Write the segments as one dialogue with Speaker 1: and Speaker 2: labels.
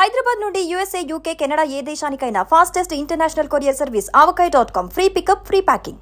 Speaker 1: హైదరాబాద్ నుండి USA, UK, Canada ఏ దేశానికైనా fastest international courier service avocai.com. Free pickup, free packing.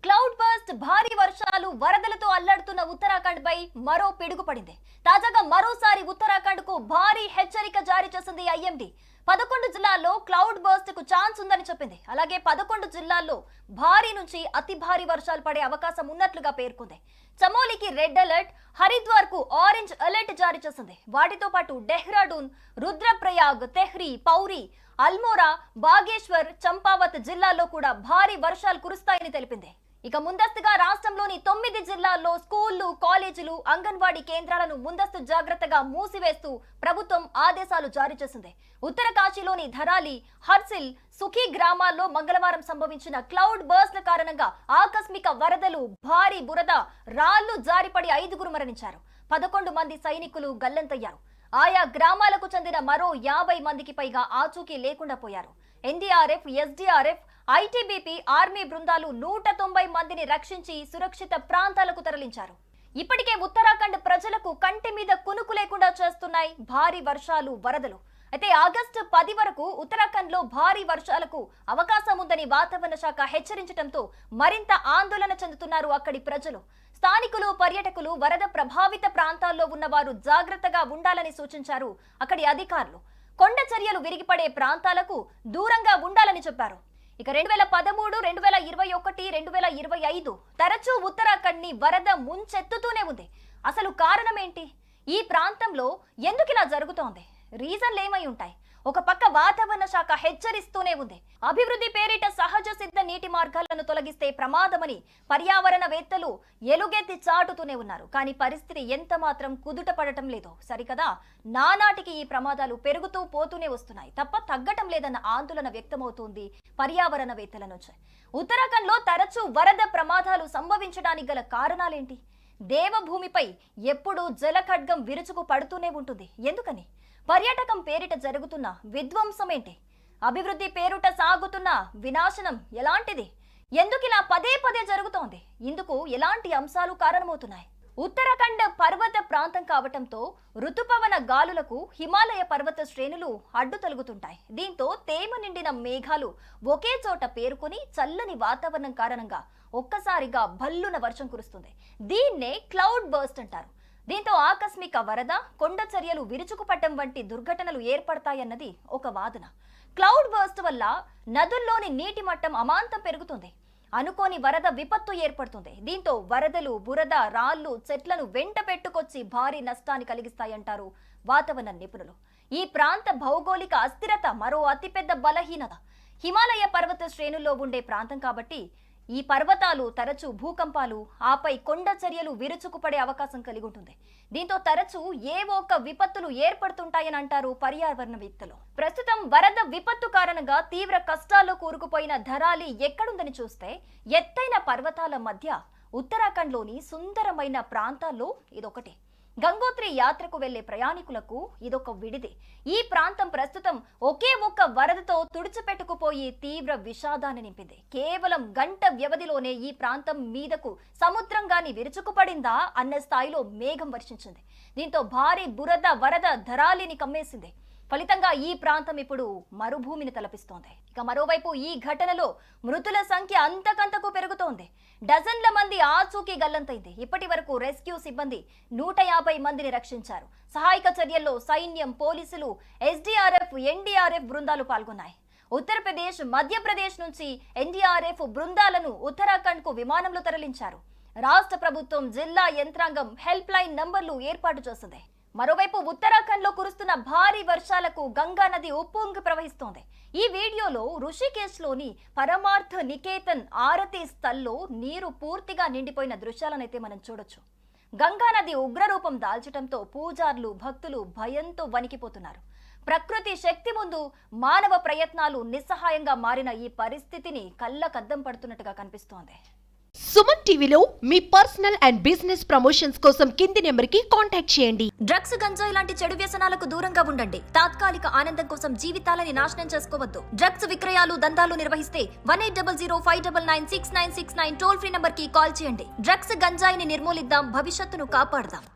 Speaker 2: Cloud burst భారీ వర్షాలు వరదలతో అల్లాడుతున్న ఉత్తరాఖండ్ పై మరో పిడుగు పడింది. తాజాగా మరోసారి ఉత్తరాఖండ్ కు భారీ హెచ్చరిక జారీ చేసింది ఐఎండీ. 11 జిల్లాల్లో క్లౌడ్ బర్స్ట్ కు ఛాన్స్ ఉందని చెప్పింది. అలాగే 11 జిల్లాల్లో భారీ నుంచి అతి భారీ వర్షాలు పడే అవకాశం ఉన్నట్లుగా పేర్కొంది. చమోలీకి రెడ్ అలర్ట్, హరిద్వార్ కు ఆరెంజ్ అలర్ట్ జారీ చేసింది. వాటితో పాటు డెహ్రాడూన్, రుద్రప్రయాగ్, తెహ్రీ, పౌరి, అల్మోరా, బాగేశ్వర్, చంపావత్ జిల్లాల్లో కూడా భారీ వర్షాలు కురుస్తాయని తెలిపింది. ఇక ముందస్తుగా రాష్ట్రంలోని 9 జిల్లాల్లో స్కూళ్లు, కాలేజీలు, అంగన్వాడీ కేంద్రాలను ముందస్తు జాగ్రత్తగా మూసివేస్తూ ప్రభుత్వం ఆదేశాలు జారీ చేసింది. ఉత్తరకాశీలోని ధరాలి, హర్సిల్, సుఖీ గ్రామాల్లో మంగళవారం సంభవించిన క్లౌడ్ బర్స్ట్ల కారణంగా ఆకస్మిక వరదలు, భారీ బురద, రాళ్లు జారిపడి 5గురు మరణించారు. 11 మంది సైనికులు గల్లంతయ్యారు. ఆయా గ్రామాలకు చెందిన మరో 50 మందికి పైగా ఆచూకీ లేకుండా పోయారు. ఎన్డీఆర్ఎఫ్, ఎస్డీఆర్ఎఫ్, ఐటీబీపీ, ఆర్మీ బృందాలు 190 మందిని రక్షించి సురక్షిత ప్రాంతాలకు తరలించారు. ఇప్పటికే ఉత్తరాఖండ్ ప్రజలకు కంటి మీద కునుకు లేకుండా చేస్తున్నాయి భారీ వర్షాలు, వరదలు. అయితే ఆగస్టు 10 వరకు ఉత్తరాఖండ్ లో భారీ వర్షాలకు అవకాశం ఉందని వాతావరణ శాఖ హెచ్చరించడంతో మరింత ఆందోళన చెందుతున్నారు అక్కడి ప్రజలు. స్థానికులు, పర్యాటకులు, వరద ప్రభావిత ప్రాంతాల్లో ఉన్నవారు జాగ్రత్తగా ఉండాలని సూచించారు అక్కడి అధికారులు. కొండ చర్యలు విరిగిపడే ప్రాంతాలకు దూరంగా ఉండాలని చెప్పారు. ఇక 2013, 2021, 2025 తరచూ ఉత్తరాఖండ్ ని వరద ముంచెత్తుతూనే ఉంది. అసలు కారణం ఏంటి? ఈ ప్రాంతంలో ఎందుకు ఇలా జరుగుతోంది? రీజన్లు ఏమై ఉంటాయి? ఒక పక్క వాతావరణ శాఖ హెచ్చరిస్తూనే ఉంది. అభివృద్ధి పేరిట సహజ సిద్ధ నీటి మార్గాలను తొలగిస్తే ప్రమాదమని పర్యావరణవేత్తలు ఎలుగెత్తి చాటుతూనే ఉన్నారు. కానీ పరిస్థితి ఎంత మాత్రం కుదుట పడటం లేదు. సరికదా, నానాటికి ఈ ప్రమాదాలు పెరుగుతూ పోతూనే వస్తున్నాయి తప్ప తగ్గటం లేదన్న ఆందోళన వ్యక్తమవుతోంది పర్యావరణవేత్తల నుంచి. ఉత్తరాఖండ్ లో తరచూ వరద ప్రమాదాలు సంభవించడానికి గల కారణాలేంటి? దేవభూమిపై ఎప్పుడూ జలఖడ్గం విరుచుకు పడుతూనే ఉంటుంది. ఎందుకని? పర్యాటకం పేరిట జరుగుతున్న విధ్వంసం ఏంటి? అభివృద్ధి పేరుట సాగుతున్న వినాశనం ఎలాంటిది? ఎందుకు ఇలా పదే పదే జరుగుతోంది? ఇందుకు ఎలాంటి అంశాలు కారణమవుతున్నాయి? ఉత్తరాఖండ్ పర్వత ప్రాంతం కావటంతో ఋతుపవన గాలులకు హిమాలయ పర్వత శ్రేణులు అడ్డు తొలగుతుంటాయి. దీంతో తేమ నిండిన మేఘాలు ఒకే చోట పేరుకొని చల్లని వాతావరణం కారణంగా ఒక్కసారిగా భల్లున వర్షం కురుస్తుంది. దీన్నే క్లౌడ్ బర్స్ట్ అంటారు. దీంతో ఆకస్మిక వరద, కొండ చర్యలు విరుచుకుపట్టం వంటి దుర్ఘటనలు ఏర్పడతాయన్నది ఒక వాదన. క్లౌడ్ బర్స్ట్ వల్ల నదుల్లోని నీటి మట్టం అమాంతం పెరుగుతుంది. అనుకోని వరద విపత్తు ఏర్పడుతుంది. దీంతో వరదలు, బురద, రాళ్లు, చెట్లను వెంట పెట్టుకొచ్చి భారీ నష్టాన్ని కలిగిస్తాయంటారు వాతావరణ నిపుణులు. ఈ ప్రాంత భౌగోళిక అస్థిరత మరో అతిపెద్ద బలహీనత. హిమాలయ పర్వత శ్రేణుల్లో ఉండే ప్రాంతం కాబట్టి ఈ పర్వతాలు తరచూ భూకంపాలు, ఆపై కొండ చర్యలు విరుచుకుపడే అవకాశం కలిగి ఉంటుంది. దీంతో తరచూ ఏవో ఒక విపత్తులు ఏర్పడుతుంటాయని అంటారు పర్యావరణవేత్తలు. ప్రస్తుతం వరద విపత్తు కారణంగా తీవ్ర కష్టాల్లో కూరుకుపోయిన ధరాలి ఎక్కడుందని చూస్తే ఎత్తైన పర్వతాల మధ్య ఉత్తరాఖండ్లోని సుందరమైన ప్రాంతాల్లో ఇదొకటి. గంగోత్రి యాత్రకు వెళ్లే ప్రయాణికులకు ఇదొక విడిది. ఈ ప్రాంతం ప్రస్తుతం ఒకే ఒక్క వరదతో తుడిచిపెట్టుకుపోయి తీవ్ర విషాదాన్ని నింపింది. కేవలం గంట వ్యవధిలోనే ఈ ప్రాంతం మీదకు సముద్రం గాని విరుచుకుపడిందా అన్న స్థాయిలో మేఘం వర్షించింది. దీంతో భారీ బురద, వరద ధరాలిని కమ్మేసింది. ఫలితంగా ఈ ప్రాంతం ఇప్పుడు మరుభూమిని తలపిస్తోంది. ఇక మరోవైపు ఈ ఘటనలో మృతుల సంఖ్య అంతకంతకు పెరుగుతోంది. డజన్ల మంది ఆచూకీ గల్లంతైంది. ఇప్పటి వరకు రెస్క్యూ సిబ్బంది 150 మందిని రక్షించారు. సహాయక చర్యల్లో సైన్యం, పోలీసులు, ఎస్డీఆర్ఎఫ్, ఎన్డీఆర్ఎఫ్ బృందాలు పాల్గొన్నాయి. ఉత్తరప్రదేశ్, మధ్యప్రదేశ్ నుంచి ఎన్డీఆర్ఎఫ్ బృందాలను ఉత్తరాఖండ్ కు విమానంలో తరలించారు. రాష్ట్ర ప్రభుత్వం, జిల్లా యంత్రాంగం హెల్ప్ లైన్ నంబర్లు ఏర్పాటు చేసింది. మరోవైపు ఉత్తరాఖండ్ లో కురుస్తున్న భారీ వర్షాలకు గంగా నది ఉప్పొంగి ప్రవహిస్తోంది. ఈ వీడియోలో ఋషికేశ్ లోని పరమార్థ నికేతన్ ఆరతి స్థల్లో నీరు పూర్తిగా నిండిపోయిన దృశ్యాలనైతే మనం చూడొచ్చు. గంగా నది ఉగ్రరూపం దాల్చడంతో పూజార్లు, భక్తులు భయంతో వణికిపోతున్నారు. ప్రకృతి శక్తి ముందు మానవ ప్రయత్నాలు నిస్సహాయంగా మారిన ఈ పరిస్థితిని కళ్ళకద్దం పడుతున్నట్టుగా కనిపిస్తోంది.
Speaker 3: సుమన్ టీవీలో మీ పర్సనల్ అండ్ బిజినెస్ ప్రమోషన్స్ కోసం కింది నెంబర్కి కాంటాక్ట్ చేయండి.
Speaker 2: డ్రగ్స్, గంజాయి లాంటి చెడు వ్యసనాలకు దూరంగా ఉండండి. తాత్కాలిక ఆనందం కోసం జీవితాలని నాశనం చేసుకోవద్దు. డ్రగ్స్ విక్రయాలు, దందాలు నిర్వహిస్తే 1800-599-6969 టోల్ ఫ్రీ నంబర్ కి కాల్ చేయండి. డ్రగ్స్, గంజాయిని నిర్మూలిద్దాం, భవిష్యత్తును కాపాడదాం.